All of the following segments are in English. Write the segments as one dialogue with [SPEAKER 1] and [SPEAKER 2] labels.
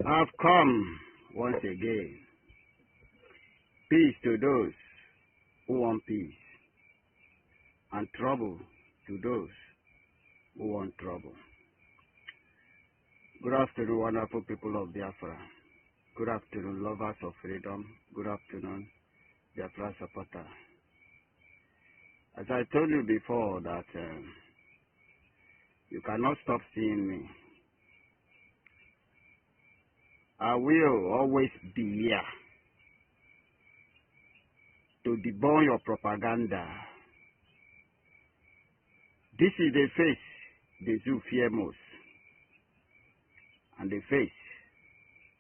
[SPEAKER 1] I've come once again. Peace to those who want peace, and trouble to those who want trouble. Good afternoon, wonderful people of Biafra. Good afternoon, lovers of freedom. Good afternoon, Biafra supporter. As I told you before that you cannot stop seeing me. I will always be here to debunk your propaganda. This is the face the zoo fear most, and the face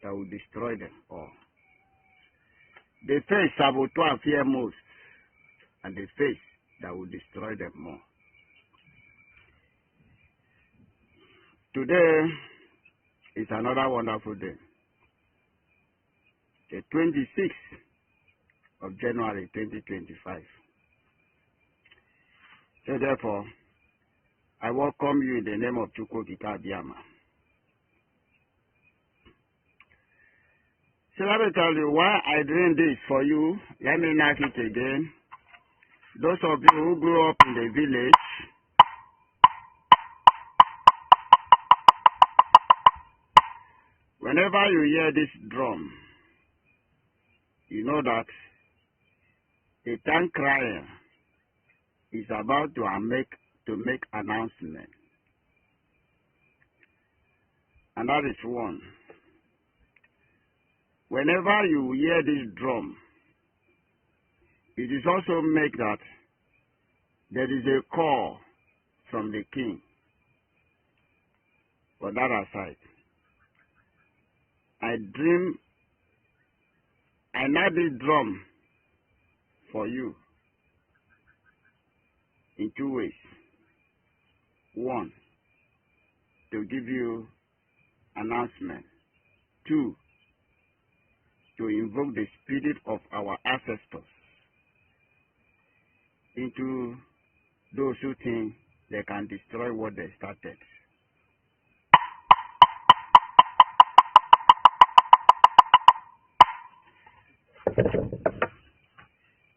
[SPEAKER 1] that will destroy them all. The face saboteur fear most, and the face that will destroy them more. Today is another wonderful day. The 26th of January 2025. So therefore, I welcome you in the name of Chukwokika Abiyama. So let me tell you why I doing this for you. Let me knock it again. Those of you who grew up in the village, whenever you hear this drum, you know that a tank crier is about to make announcement. And that is one. Whenever you hear this drum, it is also make that there is a call from the king. But that aside, I know this drum for you in two ways. One, to give you announcement. Two, to invoke the spirit of our ancestors into those who think they can destroy what they started.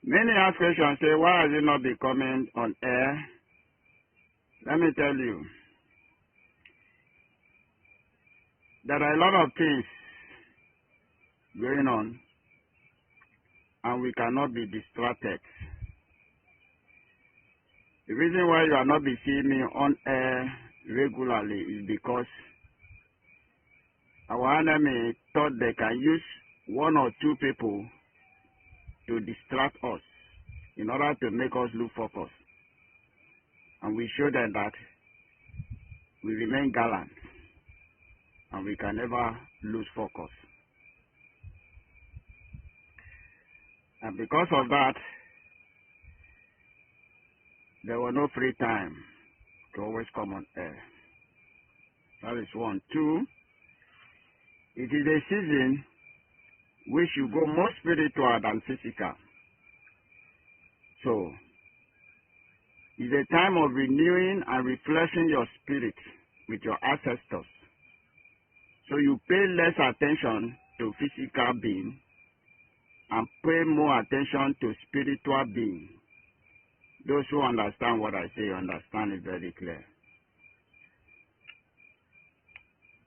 [SPEAKER 1] Many ask questions, say, why has it not been coming on air? Let me tell you, there are a lot of things going on, and we cannot be distracted. The reason why you are not be seeing me on air regularly is because our enemy thought they can use one or two people to distract us in order to make us lose focus. And we show them that we remain gallant and we can never lose focus. And because of that, there was no free time to always come on air. That is one. Two, it is a season we should go more spiritual than physical. So, it's a time of renewing and refreshing your spirit with your ancestors. So you pay less attention to physical being and pay more attention to spiritual being. Those who understand what I say understand it very clear.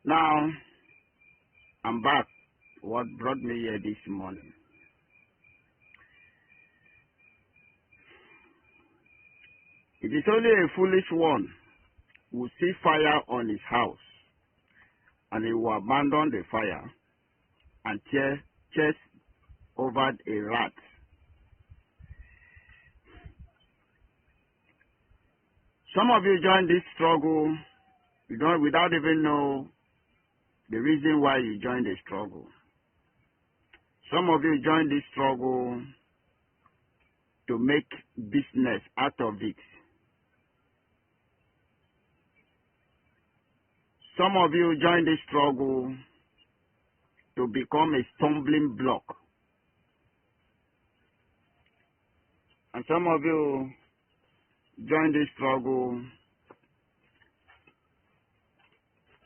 [SPEAKER 1] Now, I'm back. What brought me here this morning? It is only a foolish one who will see fire on his house, and he will abandon the fire and chase over a rat. Some of you join this struggle without even know the reason why you joined the struggle. Some of you join this struggle to make business out of it. Some of you join this struggle to become a stumbling block. And some of you join this struggle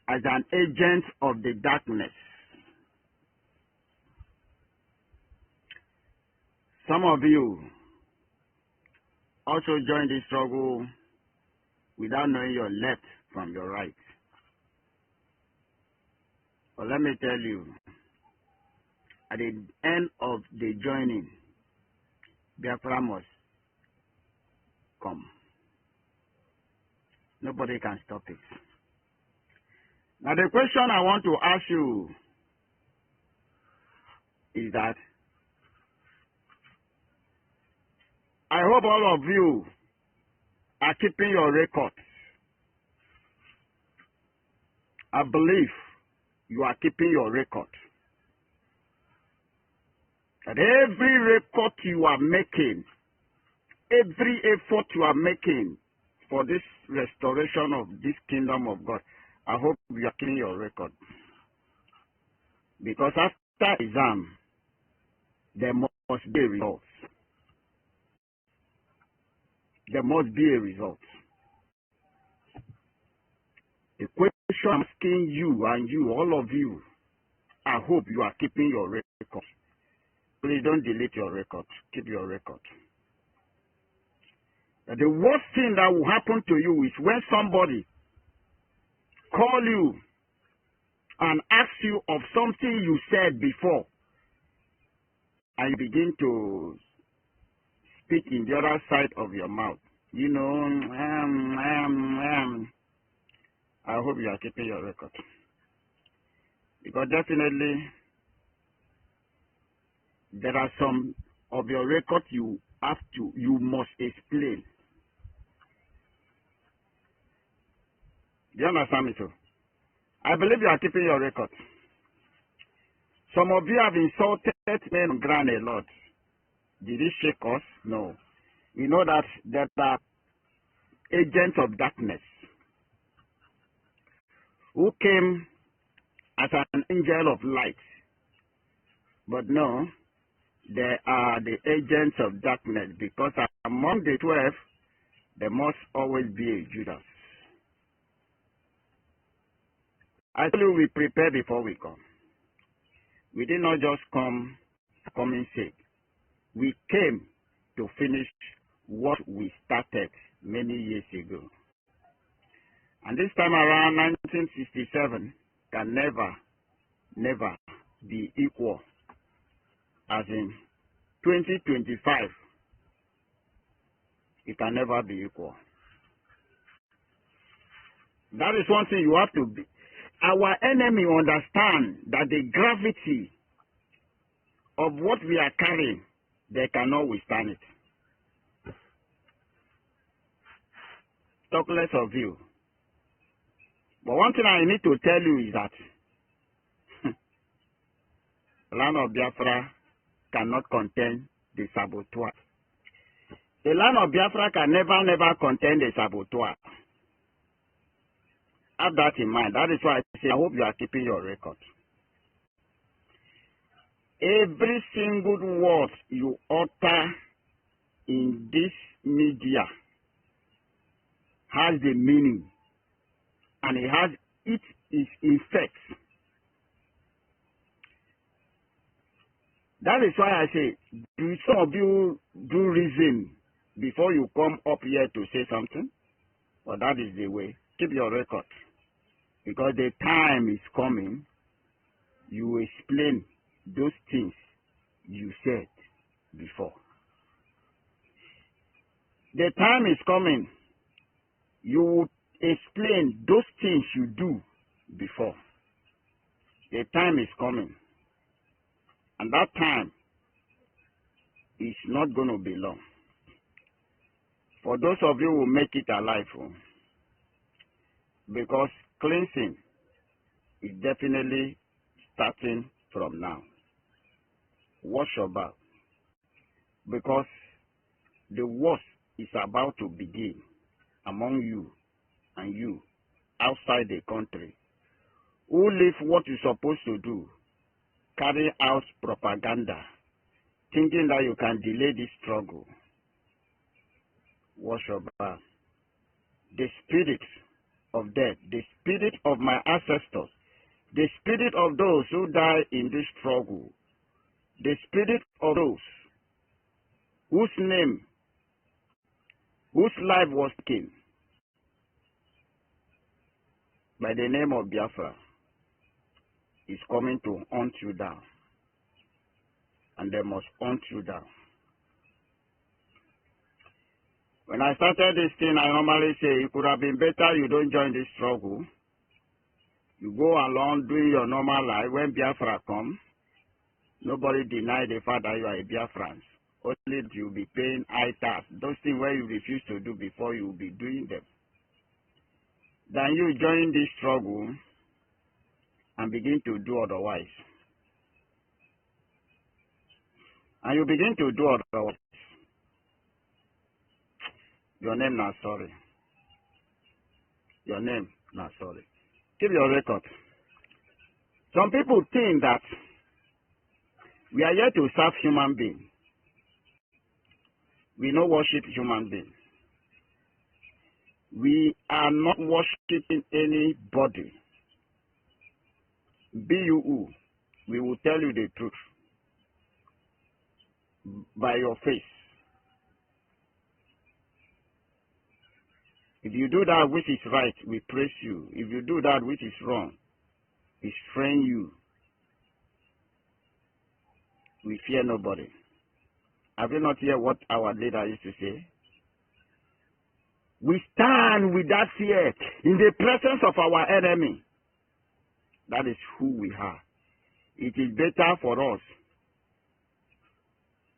[SPEAKER 1] as an agent of the darkness. Some of you also joined this struggle without knowing your left from your right. But let me tell you, at the end of the joining, Biafra must come. Nobody can stop it. Now the question I want to ask you is that I hope all of you are keeping your records. I believe you are keeping your record. That every record you are making, every effort you are making for this restoration of this kingdom of God, I hope you are keeping your record. Because after exam, there must be a result. There must be a result. The question I'm asking you and you, all of you, I hope you are keeping your record. Please don't delete your record. Keep your record. The worst thing that will happen to you is when somebody call you and ask you of something you said before, and you begin to speak in the other side of your mouth. You know, I hope you are keeping your record. Because definitely, there are some of your records you must explain. Do you understand me, sir? I believe you are keeping your record. Some of you have insulted men on ground a lot. Did it shake us? No. We know that there are agents of darkness who came as an angel of light. But no, they are the agents of darkness, because among the 12, there must always be a Judas. I tell you, we prepare before we come. We did not just come for coming sake. We came to finish what we started many years ago. And this time around, 1967 can never be equal. As in 2025, it can never be equal. That is one thing you have to be. Our enemy understand that the gravity of what we are carrying, they cannot withstand it. Talk less of you. But one thing I need to tell you is that the land of Biafra cannot contain the saboteur. The land of Biafra can never contain the saboteur. Have that in mind. That is why I say I hope you are keeping your record. Every single word you utter in this media has the meaning, and it is effect. That is why I say, do some of you do reason before you come up here to say something? But that is the way. Keep your record. Because the time is coming, you explain those things you said before. The time is coming, you will explain those things you do before. The time is coming. And that time is not going to be long. For those of you who make it alive, because cleansing is definitely starting from now. Wash your back, because the worst is about to begin among you and you outside the country who live what you're supposed to do, carry out propaganda, thinking that you can delay this struggle. Wash your back. The spirit of death, the spirit of my ancestors, the spirit of those who die in this struggle, the spirit of those whose life was taken by the name of Biafra, is coming to hunt you down. And they must hunt you down. When I started this thing, I normally say, it could have been better you don't join this struggle. You go along doing your normal life. When Biafra comes, nobody deny the fact that you are a Biafran. Only you'll be paying high tax. Those things where you refuse to do before, you will be doing them. Then you join this struggle and begin to do otherwise. And you begin to do otherwise. Your name not sorry. Your name not sorry. Keep your record. Some people think that we are here to serve human beings. We don't worship human beings. We are not worshiping anybody. Be you who, we will tell you the truth by your face. If you do that which is right, we praise you. If you do that which is wrong, we strain you. We fear nobody. Have you not heard what our leader used to say? We stand without fear in the presence of our enemy. That is who we are. It is better for us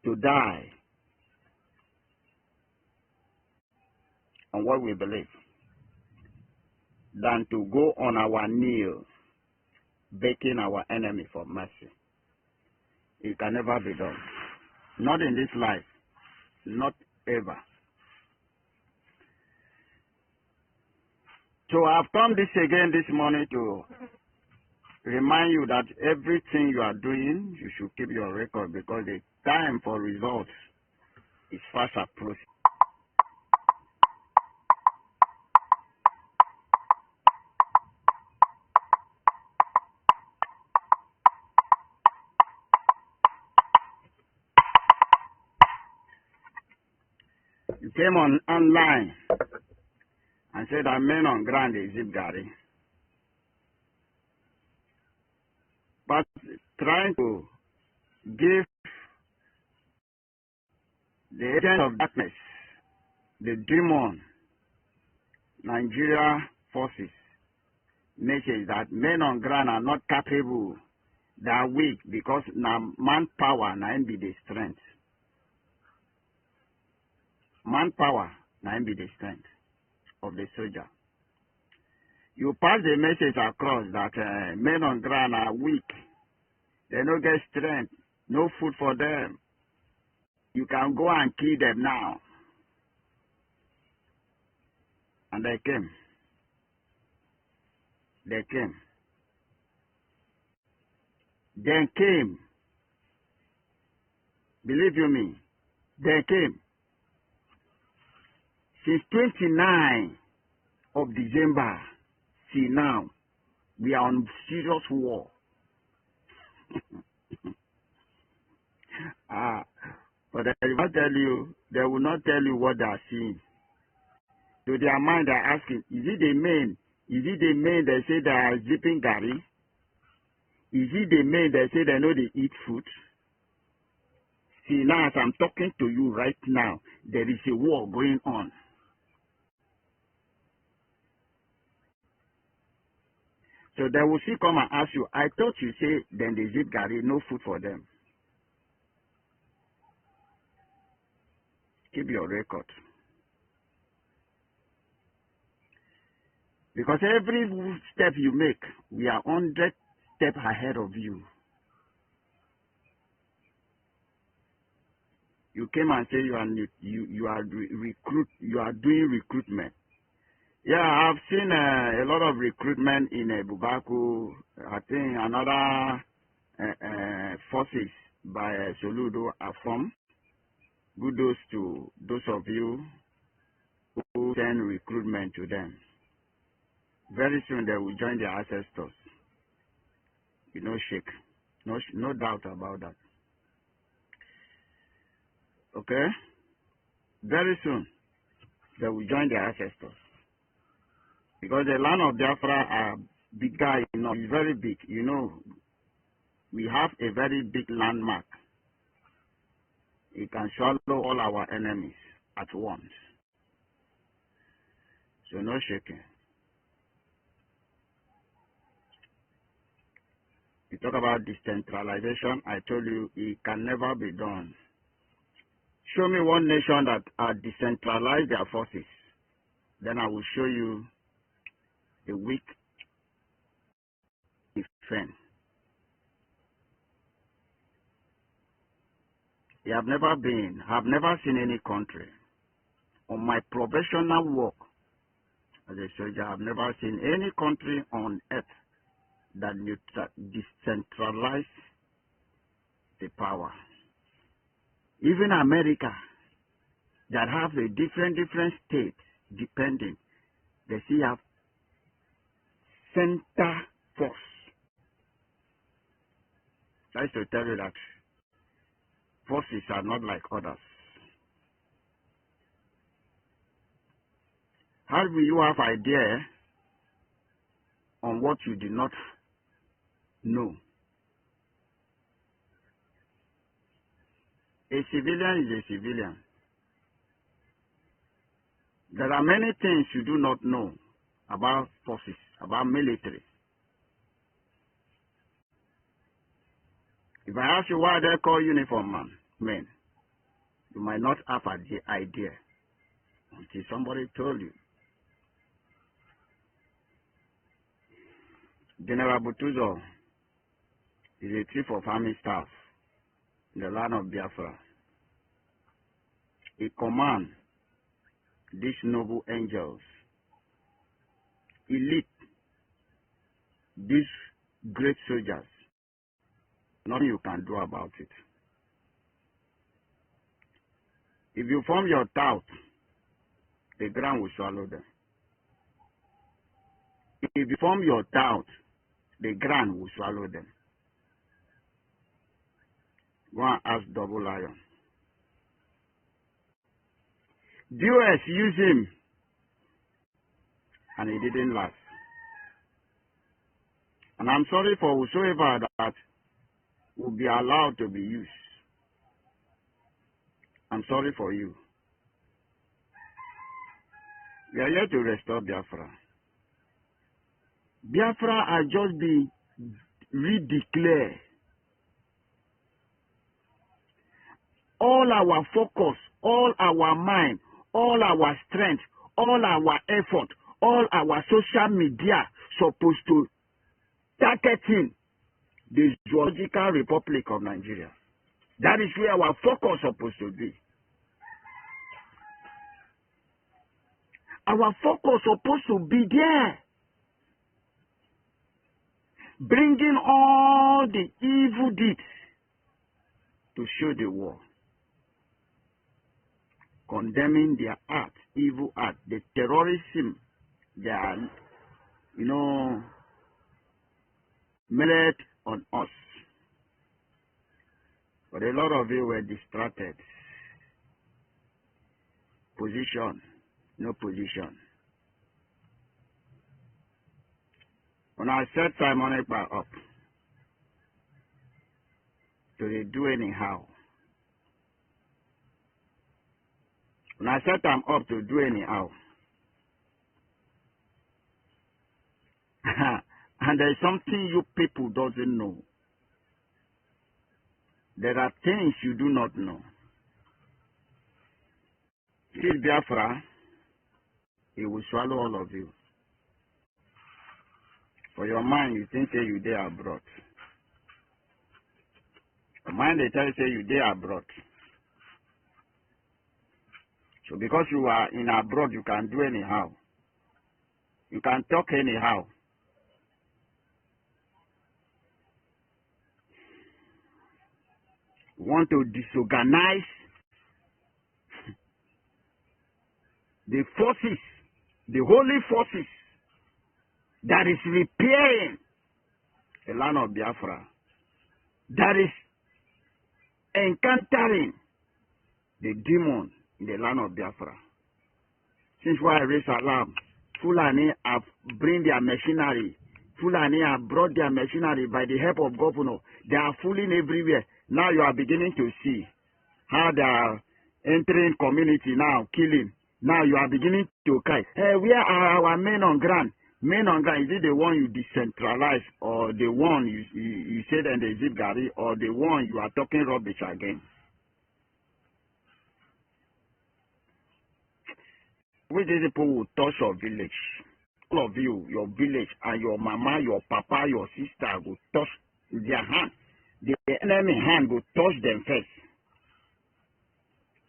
[SPEAKER 1] to die on what we believe than to go on our knees begging our enemy for mercy. It can never be done. Not in this life. Not ever. So I've come this again this morning to remind you that everything you are doing, you should keep your record, because the time for results is fast approaching. You came online and said that men on ground is zip Gary. But trying to give the agent of darkness, the demon, Nigeria forces, message that men on ground are not capable, they are weak, because now manpower now be the strength. Manpower now be the strength of the soldier. You pass the message across that men on ground are weak. They don't get strength. No food for them. You can go and kill them now. And they came. They came. They came. Believe you me, they came. Since 29 of December till now, we are on serious war. But they will not tell you, they will not tell you what they are seeing. To their mind, they are asking, is it the men? Is it the men that say they are zipping Gary? Is it the men that say they know they eat food? See, now as I'm talking to you right now, there is a war going on. So they will still come and ask you, I thought you say then they zip Gary, no food for them. Keep your record. Because every step you make, we are 100 steps ahead of you. You came and say you are doing recruitment. Yeah, I've seen a lot of recruitment in Bubaku. I think another forces by Soludo are formed. Kudos to those of you who send recruitment to them. Very soon they will join their ancestors. You know, shake. No doubt about that. Okay? Very soon, they will join their ancestors. Because the land of Biafra are bigger, it's very big. We have a very big landmark. It can swallow all our enemies at once. So no shaking. You talk about decentralization. I told you it can never be done. Show me one nation that decentralized their forces. Then I will show you a weak defense. Have never seen any country. On my professional work as a soldier, I have never seen any country on earth that decentralize the power. Even America, that have a different states, depending, they still have center force. That's to tell you that forces are not like others. How will you have idea on what you did not know? A civilian is a civilian. There are many things you do not know about forces, about military. If I ask you why they call uniform men, you might not have an idea until somebody told you. General Butuzo is a chief of army staff in the land of Biafra. He commands these noble angels, elite, these great soldiers. Nothing you can do about it. If you form your doubt, the ground will swallow them. If you form your doubt, the ground will swallow them. Go and ask Double Lion. US used him, and he didn't last. And I'm sorry for whosoever that will be allowed to be used. I'm sorry for you. We are here to restore Biafra. Biafra has just been redeclared. All our focus, all our mind, all our strength, all our effort, all our social media supposed to targeting the Zoological Republic of Nigeria. That is where our focus is supposed to be. Our focus is supposed to be there. Bringing all the evil deeds to show the world. Condemning their act, evil act, the terrorism they are, made on us. But a lot of you were distracted. Position, no position. When I set Simon Ekpa up, to do anyhow. When I set them up to do anyhow, and there's something you people doesn't know. There are things you do not know. Till Biafra, he will swallow all of you. For your mind, you think say you there abroad. Your mind, they tell you say you there abroad. So because you are in abroad, you can do anyhow. You can talk anyhow. You want to disorganize the forces, the holy forces that is repairing the land of Biafra, that is encountering the demon in the land of Biafra. Since why I raise alarm, Fulani have bring their machinery. Fulani have brought their machinery by the help of governor. They are fooling everywhere. Now you are beginning to see how they are entering community now, killing. Now you are beginning to cry. Hey, where are our men on ground? Men on ground, is it the one you decentralize, or the one you said and the zip gari, or the one you are talking rubbish again? Which people will touch your village? All of you, your village, and your mama, your papa, your sister will touch their hand. The enemy hand will touch them first.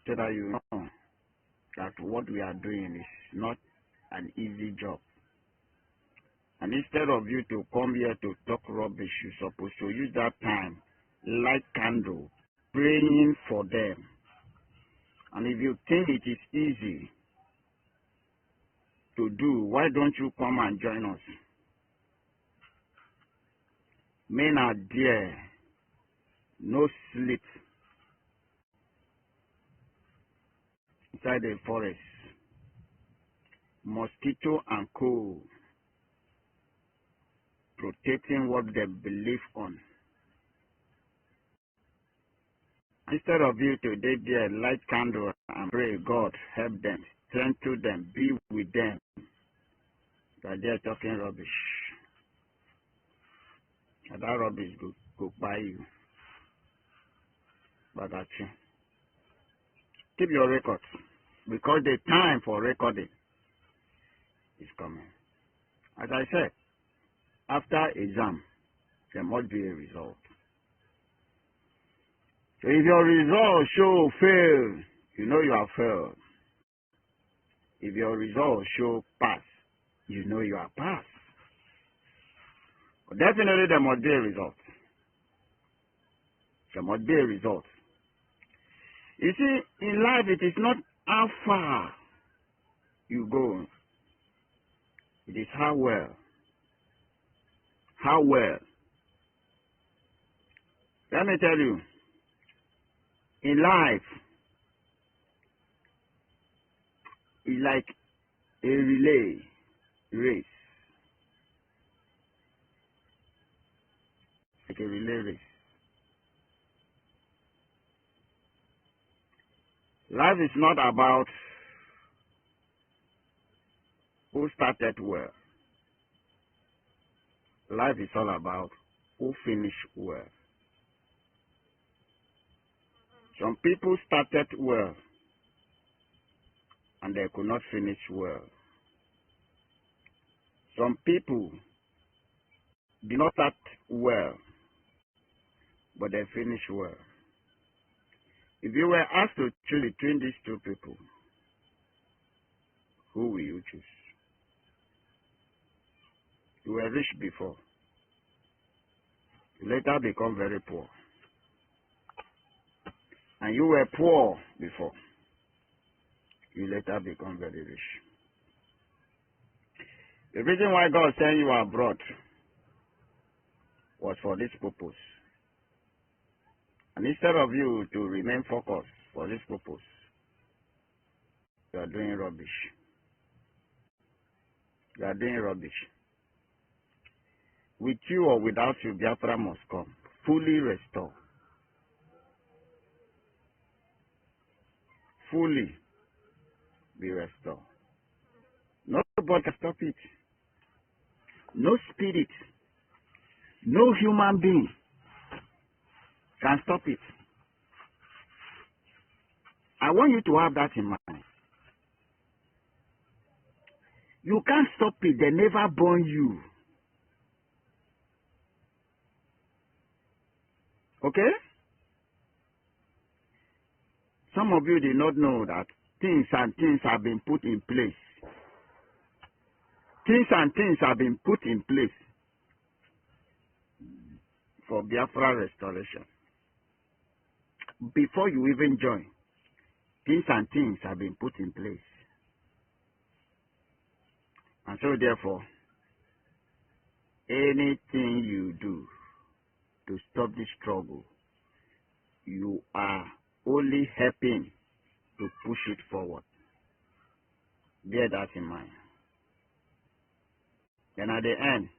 [SPEAKER 1] So that you know that what we are doing is not an easy job. And instead of you to come here to talk rubbish, you're supposed to use that time, light candle, praying for them. And if you think it is easy to do, why don't you come and join us? Men are there, no sleep, inside the forest, mosquito and cold, protecting what they believe on. Instead of you to take their light candle and pray, God help them, strengthen them, be with them, that they are talking rubbish. And that rubbish go by you. But that's it. Keep your records, because the time for recording is coming. As I said, after exam, there must be a result. So if your results show fail, you know you have failed. If your results show pass, you know you are passed. But definitely there must be a result. There must be a result. You see, in life it is not how far you go. It is how well. How well. Let me tell you, in life, it's like a relay race. Like a relay race. Life is not about who started well. Life is all about who finished well. Some people started well and they could not finish well. Some people did not start well, but they finished well. If you were asked to choose between these two people, who will you choose? You were rich before. You later become very poor. And you were poor before. You later become very rich. The reason why God sent you abroad was for this purpose. And instead of you to remain focused for this purpose, you are doing rubbish. You are doing rubbish. With you or without you, Biafra must come. Fully restore. Fully be restored. Nobody can stop it. No spirit, no human being can stop it. I want you to have that in mind. You can't stop it. They never born you. Okay? Some of you did not know that things have been put in place. Things have been put in place for Biafra restoration. Before you even join, things have been put in place. And so therefore, anything you do to stop this struggle, you are only helping to push it forward. Bear that in mind. Then at the end,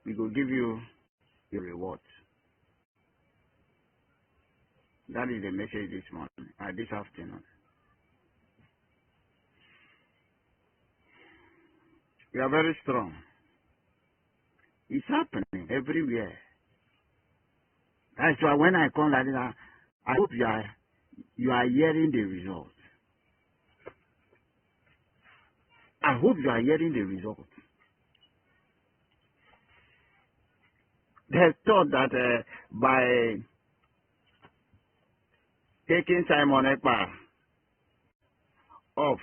[SPEAKER 1] we will give you the reward. That is the message this morning, this afternoon. We are very strong. It's happening everywhere. That's why when I come like that, I hope you are hearing the results. I hope you are hearing the results. They thought that by taking Simon Ekpa off,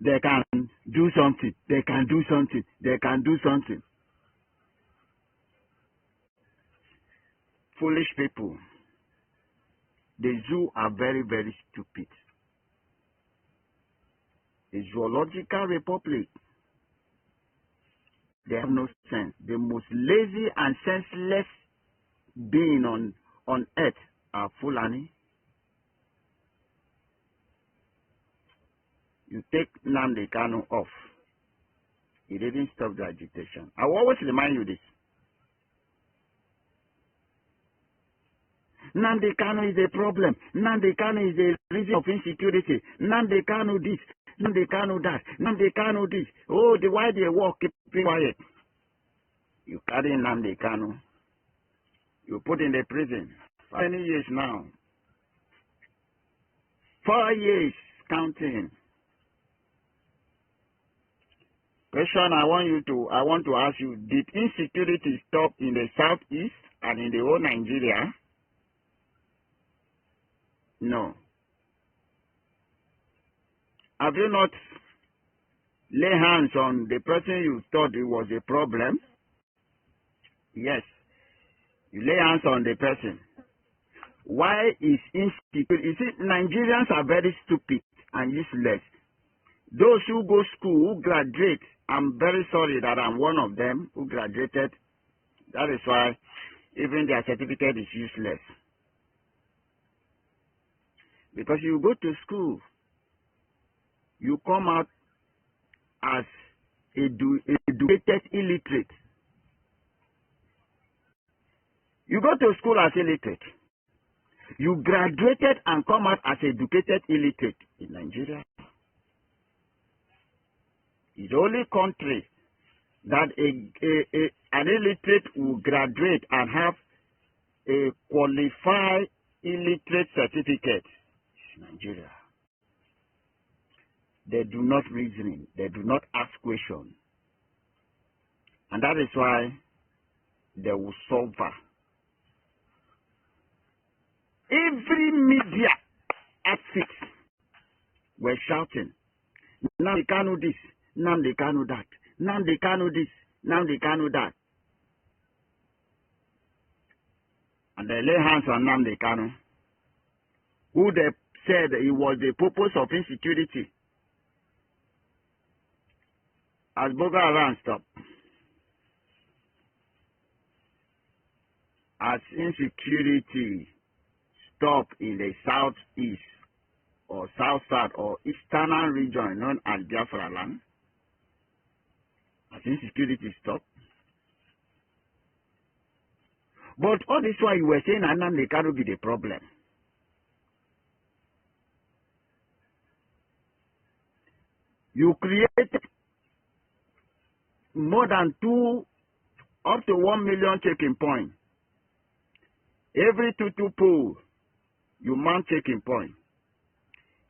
[SPEAKER 1] they can do something. They can do something. They can do something. Foolish people. The zoo are very, very stupid. The zoological republic, they have no sense. The most lazy and senseless being on earth are Fulani. You take Nnamdi Kanu off. He didn't stop the agitation. I will always remind you this. Nnamdi Kanu is a problem. Nnamdi Kanu is the reason of insecurity. Nnamdi Kanu this. Nnamdi Kanu that. Nnamdi Kanu this. Oh, why they walk, keep quiet. You carry Nnamdi Kanu. You put in the prison. For many years now. 4 years counting. Question I want to ask you, did insecurity stop in the southeast and in the whole Nigeria? No. Have you not laid hands on the person you thought it was a problem? Yes. You lay hands on the person. Why is insecurity? You see, Nigerians are very stupid and useless. Those who go school, who graduate, I'm very sorry that I'm one of them who graduated. That is why even their certificate is useless. Because you go to school, you come out as educated illiterate. You go to school as illiterate. You graduated and come out as educated illiterate in Nigeria. It's the only country that an illiterate will graduate and have a qualified illiterate certificate. It's Nigeria. They do not reason. They do not ask questions. And that is why they will suffer. Every media outfit were shouting, Nnamdi Kanu this, Nnamdi Kanu that, Nnamdi Kanu this, Nnamdi Kanu that. And they lay hands on Nnamdi Kanu, who they said it was the purpose of insecurity. As Boko Haram stopped, as insecurity stopped in the southeast or south or eastern region known as Biafra land, as insecurity stopped. But all this while you were saying Nnamdi Kanu be the problem. You created more than up to 1 million checking points. Every 2 pole, you mount checking point.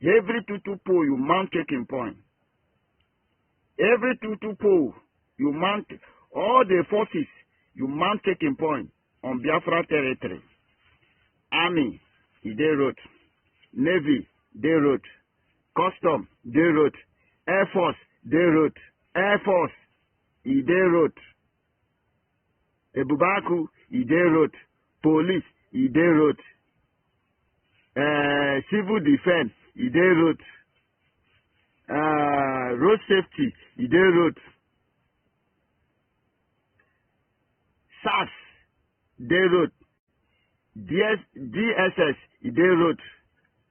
[SPEAKER 1] Every 2 pole, you mount checking point. Every 2 pole, you mount all the forces, you mount checking point on Biafra territory. Army, they wrote. Navy, they wrote. Custom, they wrote. Air Force, they wrote. Air Force, they wrote. Ebubaku, they wrote. Police, they wrote. Civil defense, they wrote. Road safety, they wrote. SAS, they wrote. DSS, Ide Road.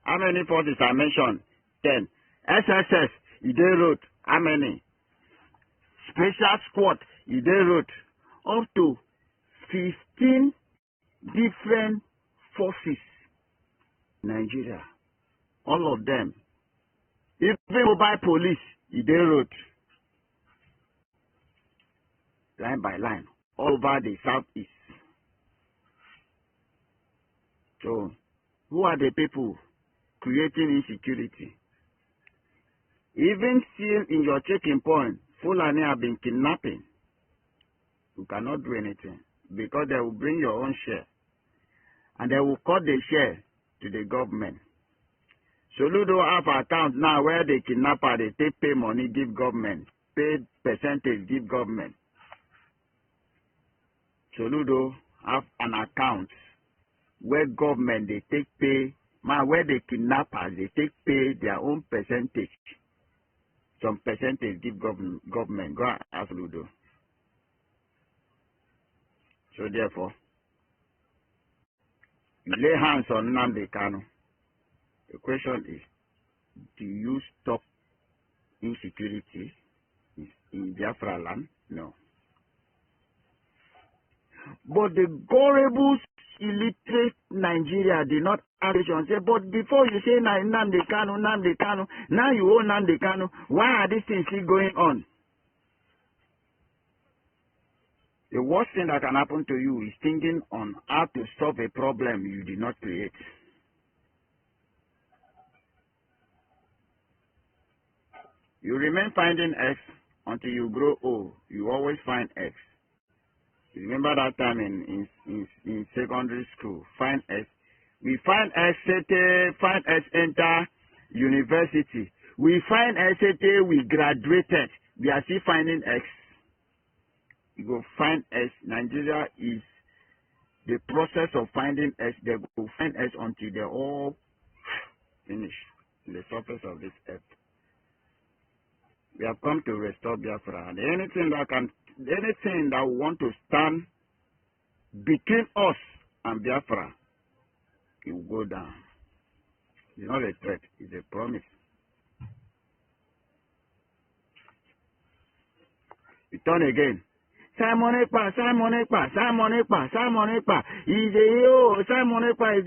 [SPEAKER 1] How many forces I mentioned? 10. SSS, Ide Road. How many? Special Squad, Ide Road. Up to 15 different forces in Nigeria. All of them. Even mobile police, Ide Road. Line by line. All over the southeast. So, who are the people creating insecurity? Even still in your checking point, Fulani have been kidnapping. You cannot do anything because they will bring your own share and they will cut the share to the government. Soludo have account now where the kidnapper they take pay money, give government, pay percentage, give government. Soludo have an account where government they take pay, where the kidnappers they take pay their own percentage. Some percentage give government. Go ask Ludo. So therefore, you lay hands on Nnamdi Kanu. The question is, do you stop insecurity in Biafra land? No. But the gullible, illiterate Nigeria did not and say, but before you say Nnamdi Kanu, now you own Nnamdi Kanu, why are these things still going on? The worst thing that can happen to you is thinking on how to solve a problem you did not create. You remain finding X until you grow old. You always find X. You remember that time in secondary school, find X. We find X, find X, enter university. We find X, we graduated. We are still finding X. You go find X. Nigeria is the process of finding X. They go find X until they all finish in the surface of this earth. We have come to restore Biafra. And anything that we want to stand between us and Biafra, it will go down. It's not a threat, it's a promise. We turn again. Simon Ekpa is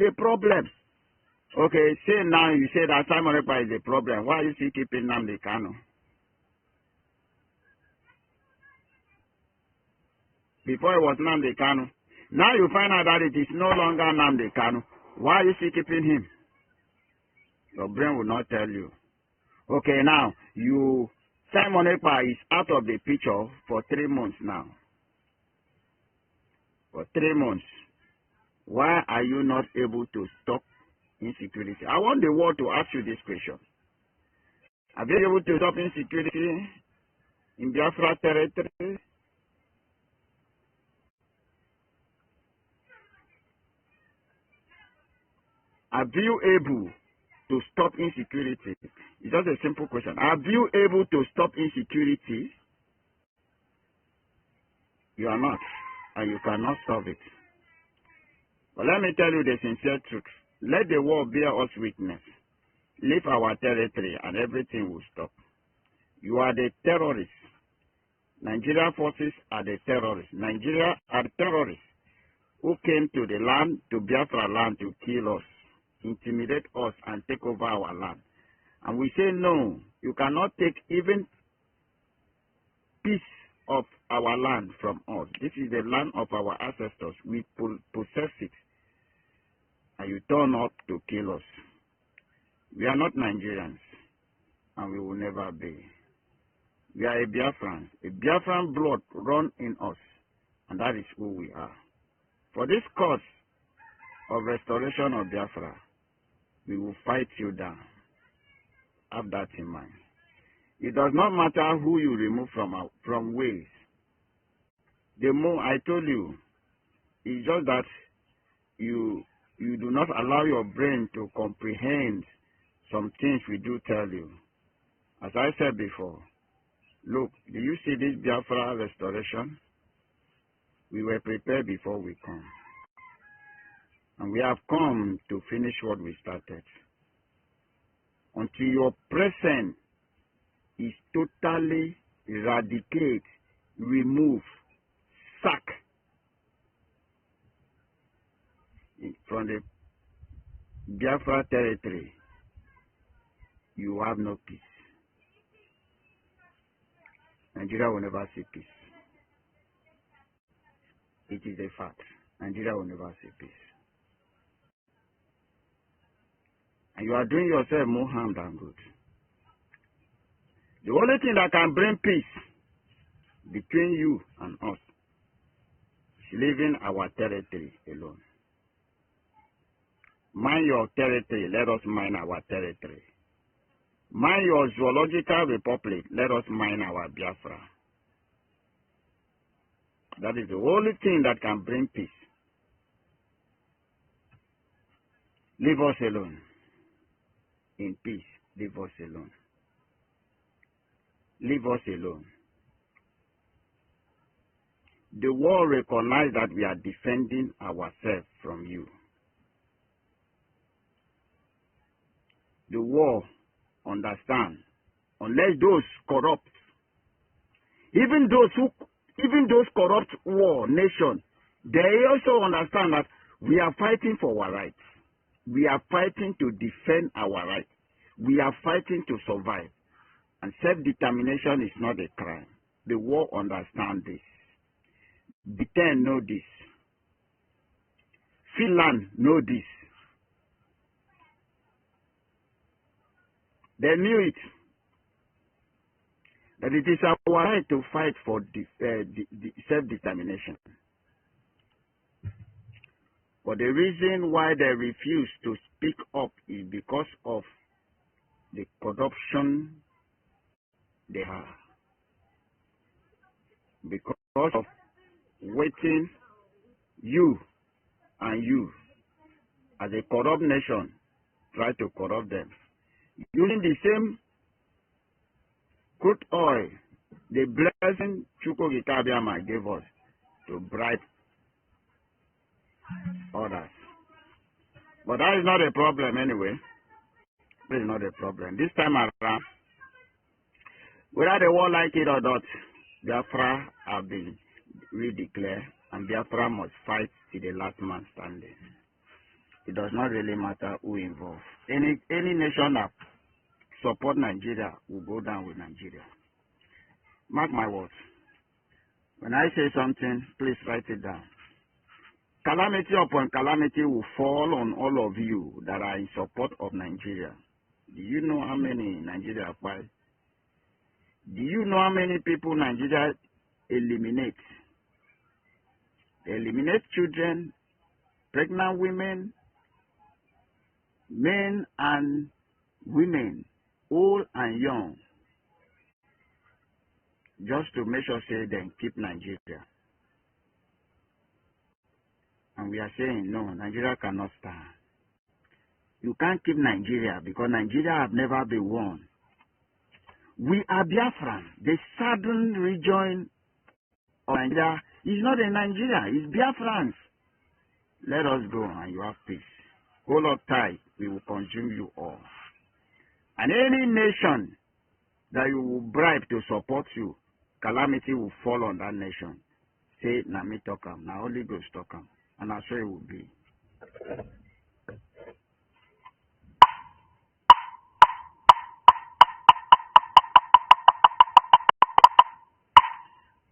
[SPEAKER 1] a problem. Okay, say now you say that Simon Ekpa is a problem. Why are you still keeping Nnamdi Kanu? Before it was Nnamdi Kanu. Now you find out that it is no longer Nnamdi Kanu. Why are you still keeping him? Your brain will not tell you. Okay, now, Simon Ekpa is out of the picture for 3 months now. For 3 months. Why are you not able to stop insecurity? I want the world to ask you this question. Have you been able to stop insecurity in Biafra territory? Are you able to stop insecurity? It's just a simple question. Are you able to stop insecurity? You are not, and you cannot solve it. But let me tell you the sincere truth. Let the world bear us witness. Leave our territory, and everything will stop. You are the terrorists. Nigerian forces are the terrorists. Nigeria are the terrorists who came to the land, to Biafra land, to kill us, intimidate us, and take over our land. And we say, no, you cannot take even piece of our land from us. This is the land of our ancestors. We possess it. And you turn up to kill us. We are not Nigerians, and we will never be. We are a Biafran. A Biafran blood run in us, and that is who we are. For this cause of restoration of Biafra, we will fight you down. Have that in mind. It does not matter who you remove from ways. The more I told you, it's just that you do not allow your brain to comprehend some things we do tell you. As I said before, look, do you see this Biafra restoration? We were prepared before we come. And we have come to finish what we started. Until your presence is totally eradicated, removed, sacked from the Biafra territory, you have no peace. Nigeria will never see peace. It is a fact. Nigeria will never see peace. And you are doing yourself more harm than good. The only thing that can bring peace between you and us is leaving our territory alone. Mind your territory, let us mind our territory. Mind your zoological republic, let us mind our Biafra. That is the only thing that can bring peace. Leave us alone. In peace, leave us alone. Leave us alone. The world recognizes that we are defending ourselves from you. The world understand, unless those corrupt, even those corrupt war nation, they also understand that we are fighting for our rights. We are fighting to defend our rights. We are fighting to survive. And self-determination is not a crime. The world understand this. Britain know this. Finland know this. They knew it. That it is our right to fight for self-determination. But the reason why they refuse to speak up is because of the corruption they have. Because of waiting you and you as a corrupt nation try to corrupt them. Using the same crude oil, the blessing Chukwukabiyama gave us to bribe others. But that is not a problem anyway. That is not a problem. This time around, whether the world like it or not, Biafra have been redeclared, and Biafra must fight to the last man standing. It does not really matter who involved. Any nation that support Nigeria will go down with Nigeria. Mark my words. When I say something, please write it down. Calamity upon calamity will fall on all of you that are in support of Nigeria. Do you know how many Nigeria fight? Do you know how many people Nigeria eliminate? They eliminate children, pregnant women, men and women, old and young, just to make sure say they keep Nigeria. And we are saying, no, Nigeria cannot stand. You can't keep Nigeria because Nigeria have never been won. We are Biafran. The southern region of Nigeria is not in Nigeria, it's Biafrans. Let us go and you have peace. Hold up tight, we will consume you all. And any nation that you will bribe to support you, calamity will fall on that nation. Say, na me talk am, na Holy Ghost talk am. And I sure it will be.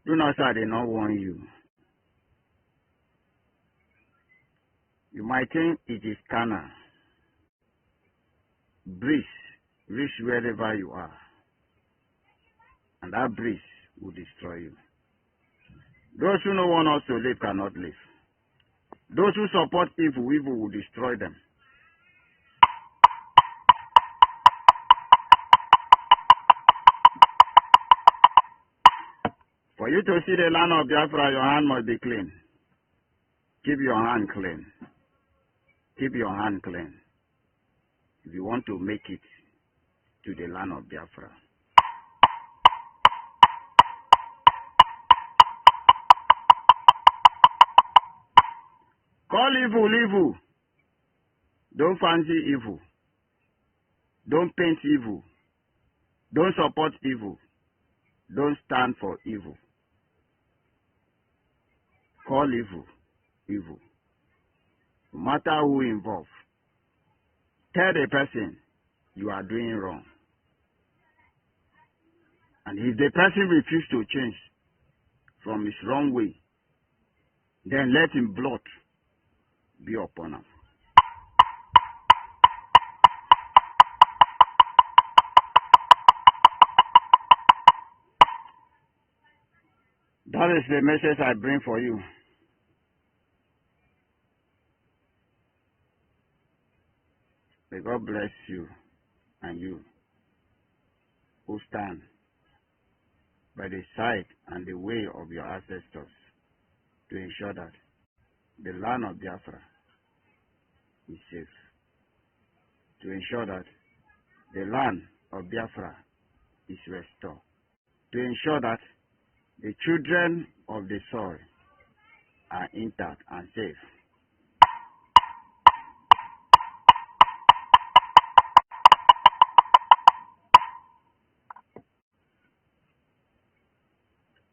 [SPEAKER 1] Do not say I did not warn you. You might think it is carnal. Breeze, reach wherever you are. And that breeze will destroy you. Those who don't want us to live cannot live. Those who support evil, evil will destroy them. For you to see the land of Biafra, your hand must be clean. Keep your hand clean. Keep your hand clean. If you want to make it to the land of Biafra. Call evil, evil. Don't fancy evil. Don't paint evil. Don't support evil. Don't stand for evil. Call evil, evil. No matter who involved, tell the person you are doing wrong. And if the person refuses to change from his wrong way, then let him blood be upon him. That is the message I bring for you. May God bless you and you who stand by the side and the way of your ancestors to ensure that the land of Biafra is safe. To ensure that the land of Biafra is restored. To ensure that the children of the soil are intact and safe.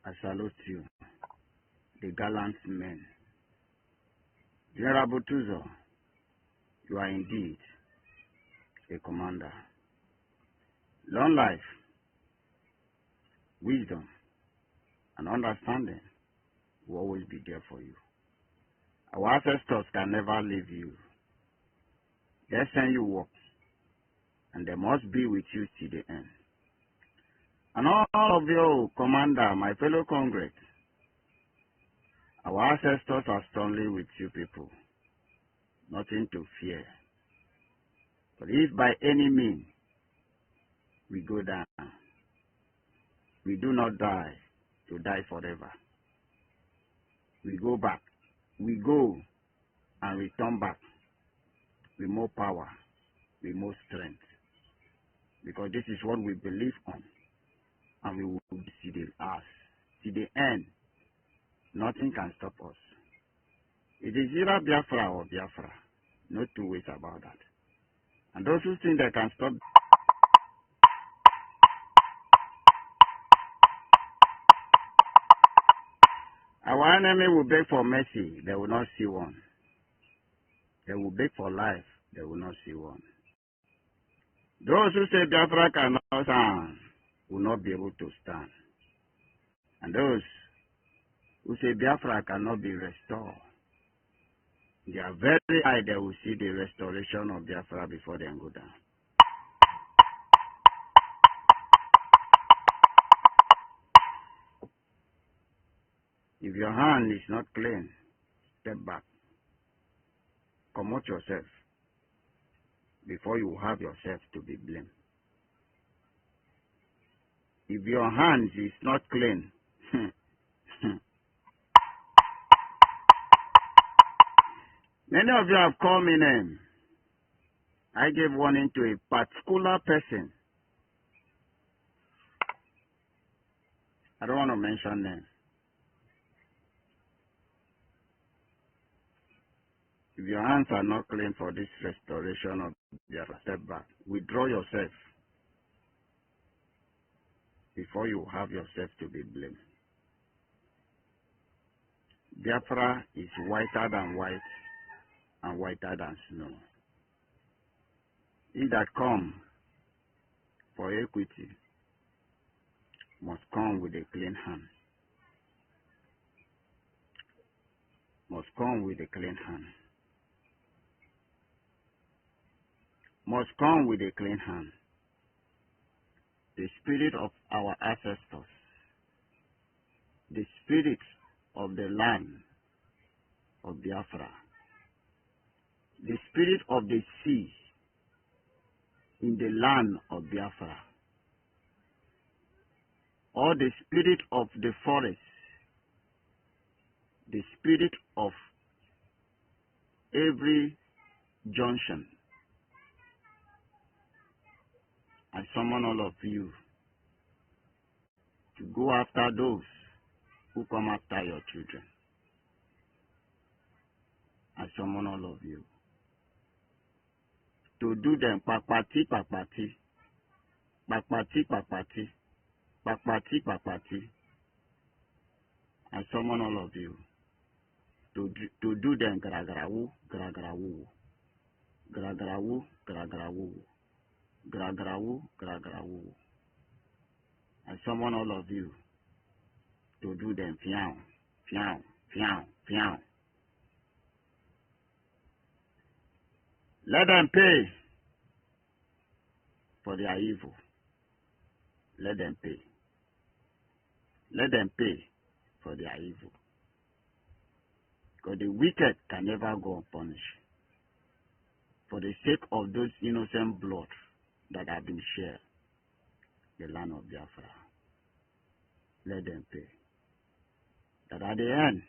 [SPEAKER 1] I salute you, the gallant men. General Butuzo, you are indeed a commander. Long life, wisdom, and understanding will always be there for you. Our ancestors can never leave you. They send you work, and they must be with you till the end. And all of you, commander, my fellow congress, our ancestors are strongly with you people. Nothing to fear. But if by any means we go down, we do not die to die forever. We go back. We go and return back with more power, with more strength. Because this is what we believe on. And we will see the us. To the end, nothing can stop us. It is either Biafra or Biafra. No two ways about that. And those who think they can stop, our enemy will beg for mercy. They will not see one. They will beg for life. They will not see one. Those who say Biafra cannot stand will not be able to stand. And those who say Biafra cannot be restored, their very eye they will see the restoration of Biafra before they go down. If your hand is not clean, step back. Commit yourself before you have yourself to be blamed. If your hand is not clean, many of you have called me name. I gave warning to a particular person. I don't want to mention names. If your hands are not clean for this restoration of Biafra, step back. Withdraw yourself before you have yourself to be blamed. Biafra is whiter than white and whiter than snow. He that come for equity must come with a clean hand. Must come with a clean hand. Must come with a clean hand. The spirit of our ancestors, the spirit of the land of Biafra, the spirit of the sea in the land of Biafra, or the spirit of the forest, the spirit of every junction. I summon all of you to go after those who come after your children. I summon all of you. to do them pakpati, pakpati, pakpati, pakpati, pakpati, pakpati. I summon all of you to do them gragarawu, gragarawu, gragarawu, gragarawu, gragarawu, gragarawu. I summon all of you to do them fiao, fiao, fiao, fiao. Let them pay for their evil. Let them pay. Let them pay for their evil. Because the wicked can never go unpunished. For the sake of those innocent blood that have been shed, the land of Biafra, let them pay. That at the end,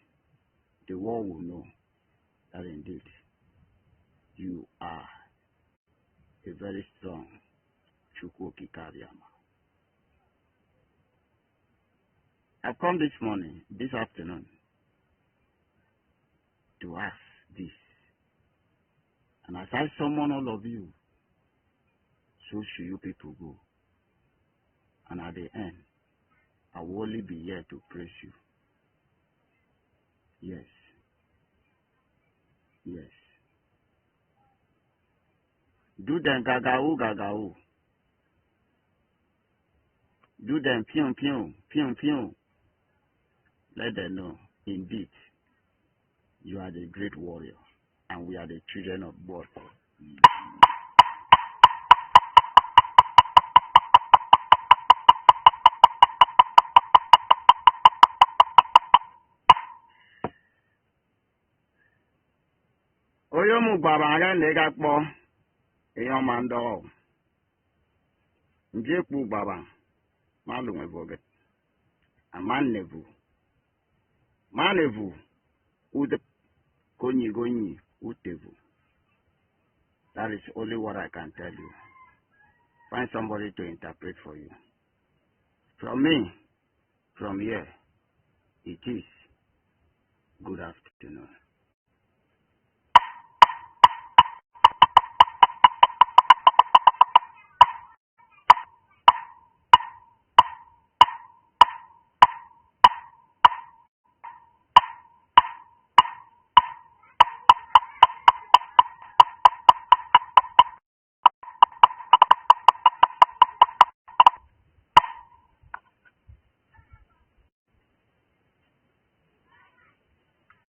[SPEAKER 1] the world will know that indeed you are a very strong Chukwuoki Kabiama. I've come this morning, this afternoon, to ask this. And as I summon all of you, so should you people go. And at the end, I will only be here to praise you. Yes. Yes. Do them gagao, gagao. Do them pion, pion, pion, pion. Let them know, indeed, you are the great warrior, and we are the children of God. Oyomu Babanga Negakbo, Eyomando, Njepu Baba, Malum Evoget, a Manevu, Manevu, Ude Goni, Utevu. That is only what I can tell you. Find somebody to interpret for you. From me, from here, it is good afternoon.